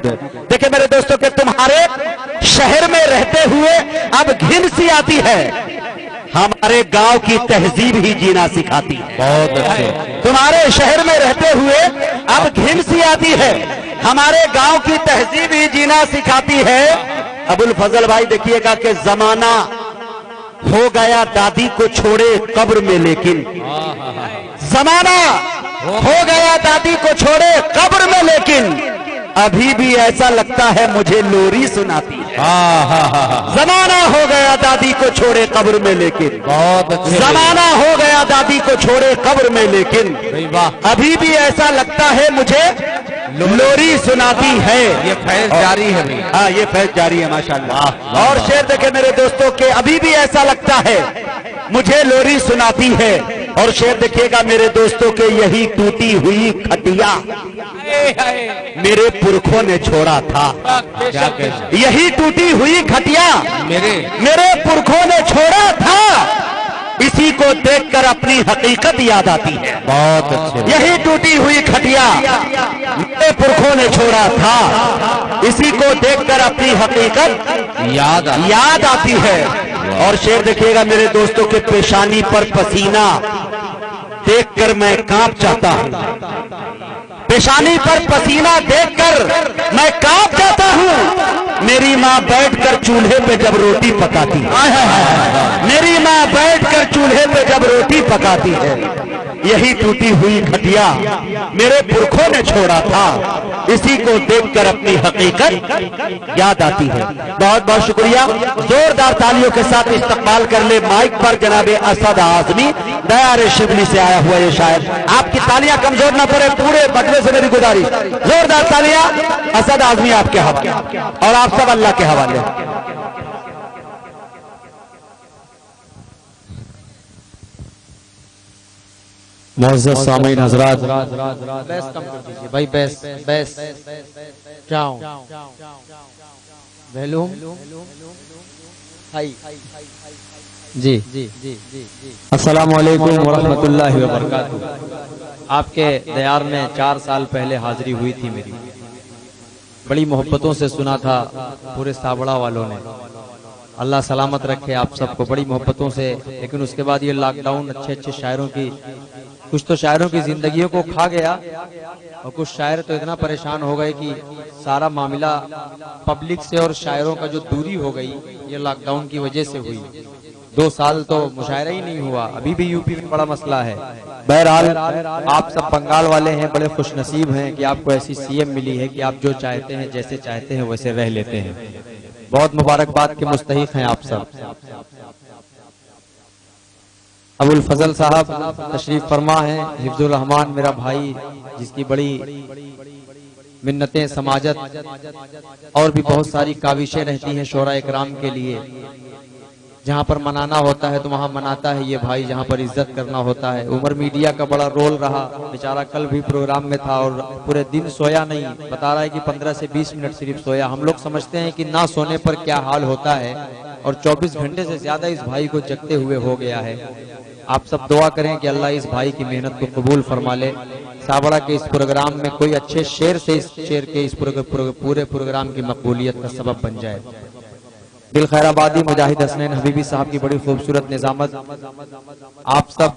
मौजूद है। देखिए मेरे दोस्तों के तुम्हारे शहर में रहते हुए अब घिन सी आती है, हमारे गांव की तहजीब ही जीना सिखाती है। बहुत अच्छे। तुम्हारे शहर में रहते हुए अब घिन सी आती है, हमारे गांव की तहजीब ही जीना सिखाती है। अबुल फजल भाई देखिएगा कि जमाना हो गया दादी को छोड़े कब्र में, लेकिन जमाना हो गया दादी को छोड़े कब्र में, लेकिन अभी भी ऐसा लगता है मुझे लोरी सुनाती है। जमाना हो गया दादी को छोड़े कब्र में, लेकिन बहुत अच्छे। जमाना हो गया दादी को छोड़े कब्र में, लेकिन अभी भी ऐसा लगता है मुझे लोरी सुनाती है। ये फैज जारी है भाई। हाँ ये फैज जारी है माशाल्लाह। और शेर देखे मेरे दोस्तों के, अभी भी ऐसा लगता है मुझे लोरी सुनाती है। और शेर देखिएगा मेरे दोस्तों के, यही टूटी हुई खटिया मेरे पुरखों ने छोड़ा था। यही टूटी हुई खटिया मेरे पुरखों ने छोड़ा था, इसी को देखकर अपनी हकीकत याद आती है। बहुत अच्छे। यही टूटी हुई खटिया मेरे पुरखों ने छोड़ा था, इसी को देखकर अपनी हकीकत याद आती है। और शेर देखिएगा मेरे दोस्तों के, पेशानी पर पसीना देखकर मैं कांप जाता हूं। पेशानी पर पसीना देखकर मैं कांप जाता हूं। मेरी माँ बैठकर चूल्हे पे जब रोटी पकाती है, मेरी माँ बैठकर चूल्हे पे जब रोटी पकाती है, यही टूटी हुई खटिया मेरे पुरखों ने छोड़ा था, इसी को देखकर अपनी हकीकत याद आती है। बहुत बहुत शुक्रिया। जोरदार तालियों के साथ इस्तकबाल कर ले माइक पर जनाबे असद आजमी, दयारे शिवली से आया हुआ ये शायर। आपकी तालियां कमजोर न पड़े, पूरे बटवे से मेरी गुजारिश, जोरदार तालियां असद आजमी आपके हवाले, और आप सब अल्लाह के हवाले। मुअज़्ज़ज़ सामीन हज़रात, बेस कम कर दीजिए भाई, बेस बेस जाओ वॉल्यूम हाई जी जी जी जी। अस्सलामु अलैकुम व रहमतुल्लाहि व बरकातहू। आपके दयार में 4 साल पहले हाजिरी हुई थी मेरी, बड़ी मोहब्बतों से सुना था पूरे साबड़ा वालों ने। अल्लाह सलामत रखे आप सबको, बड़ी मोहब्बतों से। लेकिन उसके बाद ये लॉकडाउन अच्छे अच्छे शायरों की, कुछ तो शायरों की जिंदगियों को खा गया, और कुछ शायर तो इतना परेशान हो गए कि सारा मामला पब्लिक से और शायरों का जो दूरी हो गई, ये लॉकडाउन की वजह से हुई। 2 साल तो मुशायरा ही नहीं हुआ। अभी भी यूपी में बड़ा मसला है। बहरहाल आप सब बंगाल वाले हैं, बड़े खुशनसीब हैं कि आपको ऐसी सीएम मिली है कि आप जो चाहते हैं, जैसे चाहते हैं वैसे रह लेते हैं। बहुत मुबारकबाद के मुस्तहिक हैं आप सब। अबुल फजल साहब तशरीफ फरमा हैं, हिफ्जुर रहमान मेरा भाई, जिसकी बड़ी मिन्नतें समाजत और भी बहुत सारी काविशें रहती हैं शोरा इकराम के लिए। जहाँ पर मनाना होता है तो वहाँ मनाता है ये भाई, जहाँ पर इज्जत करना होता है। उमर मीडिया का बड़ा रोल रहा, बेचारा कल भी प्रोग्राम में था और पूरे दिन सोया नहीं, बता रहा है कि 15 से 20 मिनट सिर्फ सोया। हम लोग समझते हैं कि ना सोने पर क्या हाल होता है, और 24 घंटे से ज्यादा इस भाई को जगते हुए हो गया है। आप सब दुआ करें कि अल्लाह इस भाई की मेहनत को कबूल फरमा ले। साबड़ा के इस प्रोग्राम में कोई अच्छे शेर से इस शेर के इस पूरे प्रोग्राम की मकबूलियत का सबब बन जाए। दिल खैराबादी मुजाहिद हसनैन हबीबी साहब की बड़ी खूबसूरत निजामत। आप सब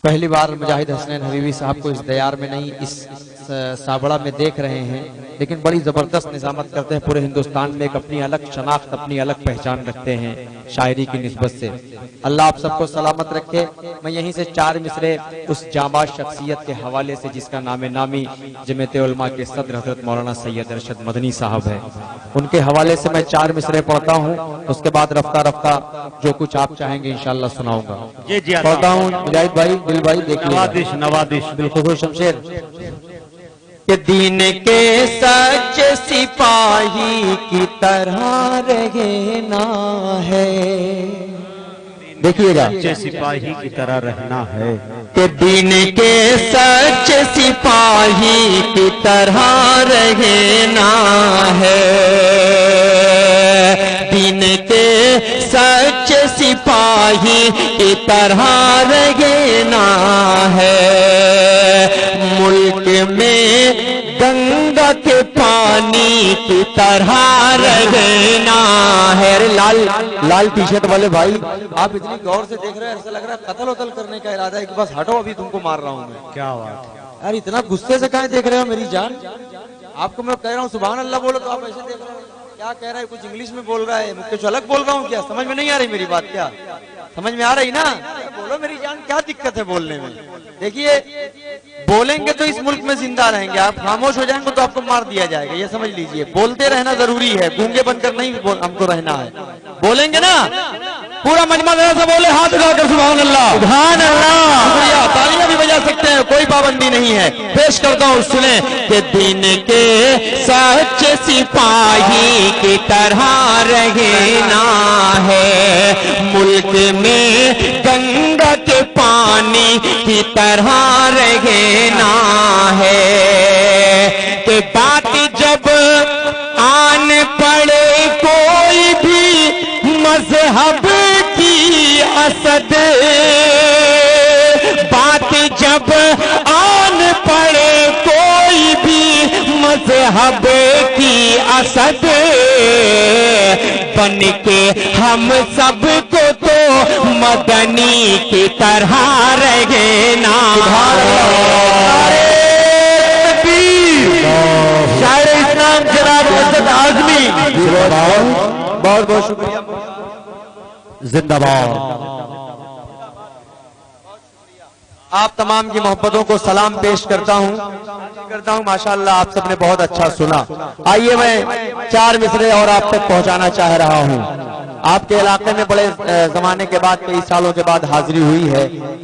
पहली बार मुजाहिद हसनैन हबीबी साहब को इस दयार में नहीं, इस साबड़ा में देख रहे हैं, लेकिन बड़ी जबरदस्त निजामत करते हैं। पूरे हिंदुस्तान में एक अपनी अलग शनाख्त, अपनी अलग पहचान रखते हैं शायरी की निस्बत से। अल्लाह आप सबको सलामत रखे। मैं यहीं से 4 मिसरे उस जाबाज शख्सियत के हवाले से, जिसका नामे नामी जमीयत उलमा के सदर हजरत मौलाना सैयद अरशद मदनी साहब है, उनके हवाले से मैं 4 मिसरे पढ़ता हूँ। उसके बाद रफ्ता रफ्ता जो कुछ आप चाहेंगे इंशाअल्लाह सुनाऊंगा। पढ़ता हूँ मुजाहिद भाई, दिल भाई देखिए। नवादिश बिल्कुल शमशेर कि दीन के सच सिपाही की तरह रहना है। देखिएगा, सिपाही की तरह रहना है। कि दीन के सच सिपाही की तरह रहना है। दीन के सच सिपाही की तरह रहना है। मुल्क में गंगा के पानी पानी की तरह रहना है। अरे लाल टी शर्ट वाले भाई, आप इतनी गौर से देख रहे हैं, ऐसा लग रहा है कत्ल वतल करने का इरादा है कि बस हटो अभी तुमको मार रहा हूँ मैं। क्या बात है यार इतना गुस्से से कहाँ देख रहे हो मेरी जान? आपको मैं कह रहा हूँ सुभान अल्लाह बोलो तो आप ऐसे देख रहे हो। क्या कह रहा है? कुछ इंग्लिश में बोल रहा है, मुझे कुछ अलग बोल रहा हूँ क्या? समझ में नहीं आ रही मेरी बात? क्या समझ में आ रही ना? बोलो मेरी जान, क्या दिक्कत है बोलने में? देखिए बोलेंगे तो इस मुल्क में जिंदा रहेंगे, आप खामोश हो जाएंगे तो आपको मार दिया जाएगा, ये समझ लीजिए। बोलते रहना जरूरी है, गूंगे बनकर नहीं हमको रहना है। बोलेंगे ना? पूरा मजमा से बोले, हाथ उठाकर सुभान अल्लाह, सुभान अल्लाह। शुक्रिया, तालियां भी बजा सकते हैं, कोई पाबंदी नहीं है। पेश करता हूँ, सुने कि दिन के सच सिपाही की तरह रहना है, मुल्क में गंगा के पानी की तरह रहना है। कि बात जब आन पड़े कोई भी मजहब की असद, बात जब आन पड़े कोई भी मजहब की असद, बन के हम सबको तो मदनी की तरह रहना। शायर इस्लाम जनाब असद आजमी, बहुत बहुत शुक्रिया, जिंदाबाद। आप तमाम की मोहब्बतों को सलाम पेश करता हूँ माशाअल्लाह आप सबने बहुत अच्छा सुना। आइए मैं 4 मिसरे और आप तक पहुंचाना चाह रहा हूँ। आपके इलाके में बड़े जमाने के बाद, कई सालों के बाद हाजिरी हुई है,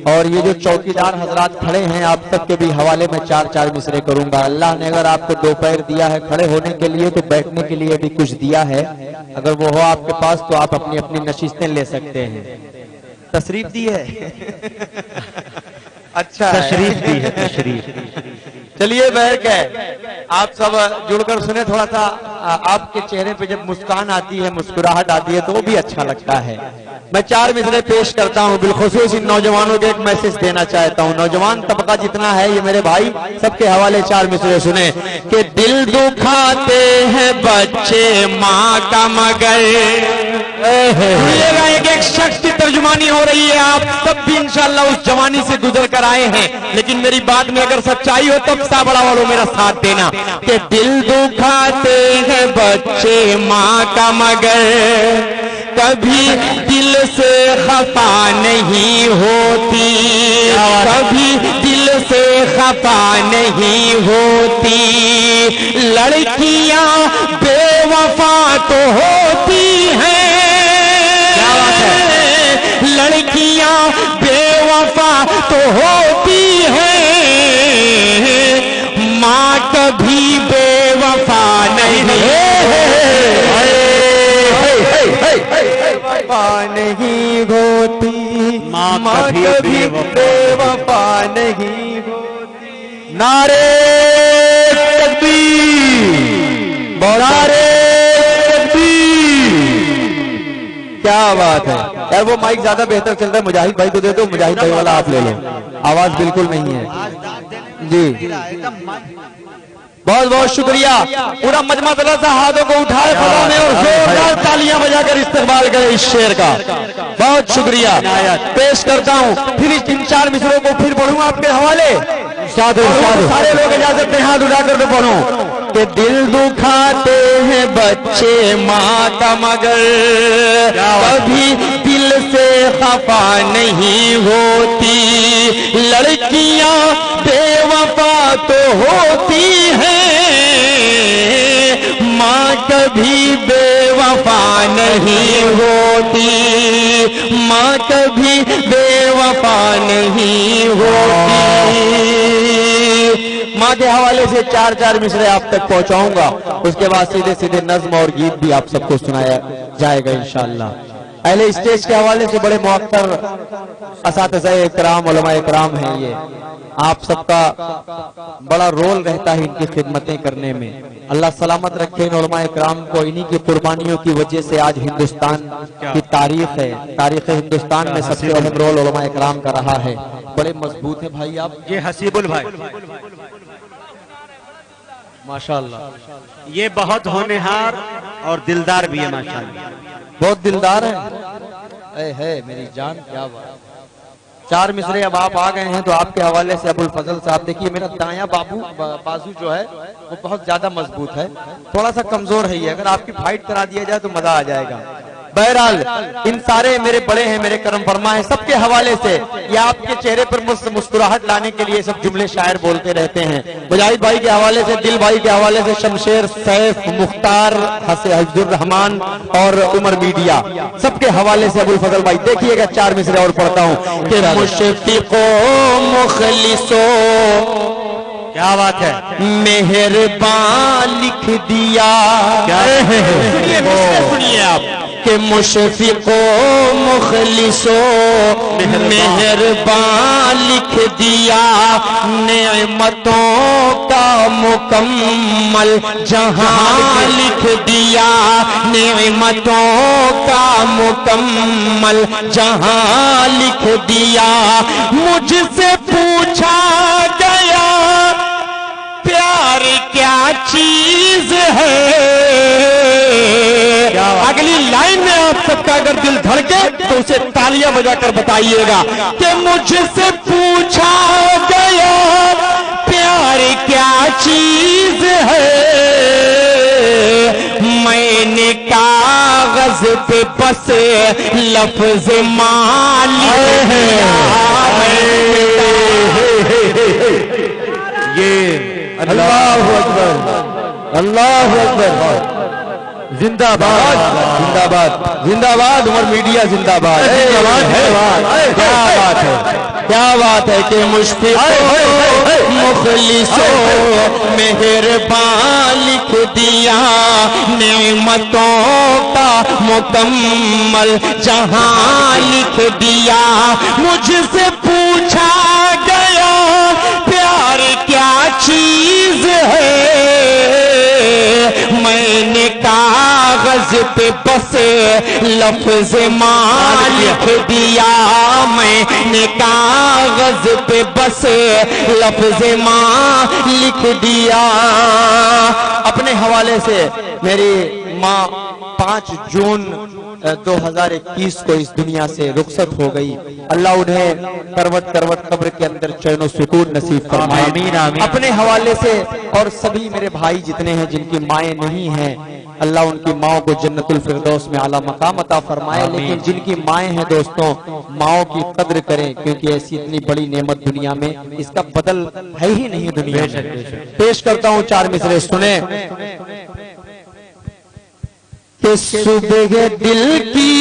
और ये जो चौकीदार हजरात खड़े हैं आप सबके भी हवाले में 4-4 मिसरे करूंगा। अल्लाह ने अगर आपको 2 पैर दिया है खड़े होने के लिए, तो बैठने के लिए भी कुछ दिया है। अगर वो हो आपके पास तो आप अपनी अपनी नशिस्तें ले सकते हैं। तशरीफ दी है अच्छा तशरीफ दी है, तशरीफ। चलिए बैर के आप सब जुड़कर सुने। थोड़ा सा आपके चेहरे पे जब मुस्कान आती है, मुस्कुराहट आती है, तो वो भी अच्छा लगता है। मैं 4 मिसरे पेश करता हूँ। बिलखुसूस इन नौजवानों को एक मैसेज देना चाहता हूँ। नौजवान तबका जितना है ये मेरे भाई, सबके हवाले 4 मिसरे सुने। कि दिल दुखाते हैं बच्चे माँ का मगर, एक एक शख्स की तर्जुमानी हो रही है। आप सब भी इंशाअल्लाह उस जवानी से गुजर कर आए हैं, लेकिन मेरी बात में अगर सच्चाई हो तब साबड़ा वालों मेरा साथ देना। कि दिल दुखाते हैं बच्चे माँ का मगर, कभी दिल से खफा नहीं होती, कभी दिल से खफा नहीं होती। लड़कियां बेवफा तो होती हैं, लड़कियां बेवफा तो होती हैं, माँ कभी बेवफा नहीं नहीं होती, माँ कभी बेवफा नहीं होती। नारे तकबीर, नारे तकबीर। क्या बात है यार, वो माइक ज्यादा बेहतर चल रहा है, मुजाहिद भाई को दे दो। मुजाहिद भाई वाला आप ले लो, आवाज बिल्कुल नहीं है जी। बहुत बहुत शुक्रिया। पूरा मजमा जरा सा हाथों को उठाए फजा में और जोरदार तालियां बजाकर इस्तेमाल करें इस शेर का। बहुत शुक्रिया। पेश करता हूँ फिर इन 4 मिसरों को फिर पढ़ूंगा आपके हवाले। सारे लोग इजाजत दें, हाथ उठाकर तो पढ़ो। कि दिल दुखाते हैं बच्चे माँ का मगर, कभी दिल से खफा नहीं होती। लड़कियां बेवफा तो होती हैं, माँ कभी बेवफा नहीं होती, माँ कभी बेवफा नहीं होती। माँ के हवाले से 4-4 मिसरे आप तक पहुंचाऊंगा। उसके बाद सीधे सीधे नज्म और गीत भी आप सबको सुनाया जाएगा इंशाअल्लाह। पहले स्टेज के हवाले से बड़े मुअक्कर असातिज़ा इकराम, उलमा इकराम हैं ये। आप सबका बड़ा रोल रहता है इनकी खिदमतें करने में। अल्लाह सलामत रखे इन उलमा इकराम को। इन्हीं की कुर्बानियों की वजह से आज हिंदुस्तान की तारीख है। तारीख हिंदुस्तान में सबसे अहम रोल उलमा इकराम का रहा है। बड़े मजबूत है भाई आप। ये हसीबुल भाई, माशाल्लाह। ये बहुत होनहार और दिलदार भी है माशाल्लाह। बहुत दिलदार है। है मेरी जान, क्या बात। चार मिसरे अब आप आ गए हैं तो आपके हवाले से अबुल फजल साहब, देखिए मेरा दायां बाजू जो है वो बहुत ज्यादा मजबूत है, थोड़ा सा कमजोर है ये, अगर आपकी फाइट करा दिया जाए तो मजा आ जाएगा। बहरहाल इन सारे मेरे बड़े हैं, मेरे करम फरमा है, सबके हवाले से ये आपके चेहरे पर मुस्कुराहट लाने के लिए सब जुमले शायर बोलते रहते हैं। मुजाहिद भाई के हवाले से, दिल भाई के हवाले से, शमशेर, सैफ, मुख्तार, हिफ्जुर रहमान और उमर मीडिया, सबके हवाले से अबुल फजल भाई देखिएगा चार मिसरे और पढ़ता हूँ कि मुशफिको मुखलिसो, क्या बात है, मेहरबान लिख दिया। क्या सुनिए आप कि मुशफिको मुखलिसो मेहरबान लिख दिया, नेमतों का मुकम्मल जहां लिख दिया, नेमतों का मुकम्मल जहां लिख दिया। मुझसे पूछा गया प्यार क्या चीज है, अगली लाइन में आप सबका अगर दिल धड़के तो उसे तालियां बजाकर बताइएगा कि मुझसे पूछा गया प्यार क्या चीज है, मैंने कागज पे बस लफ्ज मालिक ये अल्लाहु अकबर, अल्लाहु अकबर, जिंदाबाद जिंदाबाद जिंदाबाद, उमर मीडिया जिंदाबाद। क्या बात है, क्या बात है कि मुश्किल मुखलिसो मेहरबान लिख दिया, नेमतों का मुकम्मल जहां लिख दिया। मुझसे पूछा गया प्यार क्या चीज है, मैंने कागज पे बस लफ्ज मां लिख दिया, मैंने कागज पे बस लफ्ज मां लिख दिया। अपने हवाले से मेरी माँ 5 जून 2021 को इस दुनिया से रुखसत हो गई। अल्लाह उन्हें करवट करवट कब्र के अंदर चैन सुकून नसीब फरमाए। आमीन आमीन। अपने हवाले से और सभी मेरे भाई जितने हैं जिनकी माएँ नहीं हैं, अल्लाह उनकी माओ को जन्नतुल फिरदौस में आला मकाम अता फरमाए। लेकिन जिनकी माएँ हैं दोस्तों, माओ की कद्र करें, क्योंकि ऐसी इतनी बड़ी नेमत दुनिया में इसका बदल है ही नहीं दुनिया में। पेश करता हूँ 4 मिसरे, सुने कि सुबह दिल की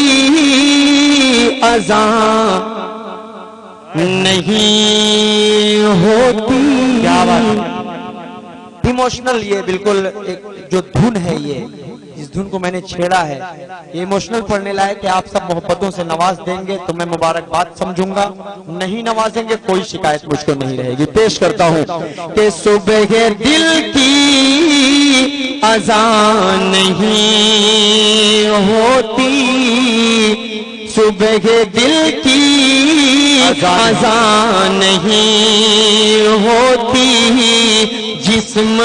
अज़ान नहीं होती। क्या बात, इमोशनल ये बिल्कुल एक जो धुन है, ये इस धुन को मैंने छेड़ा है, ये इमोशनल पढ़ने लायक है। आप सब मोहब्बतों से नवाज देंगे तो मैं मुबारकबाद समझूंगा, नहीं नवाजेंगे कोई शिकायत मुझको नहीं रहेगी। पेश करता हूँ कि सुबह दिल की अज़ान नहीं होती, सुबह दिल की अज़ान नहीं होती, जिस्म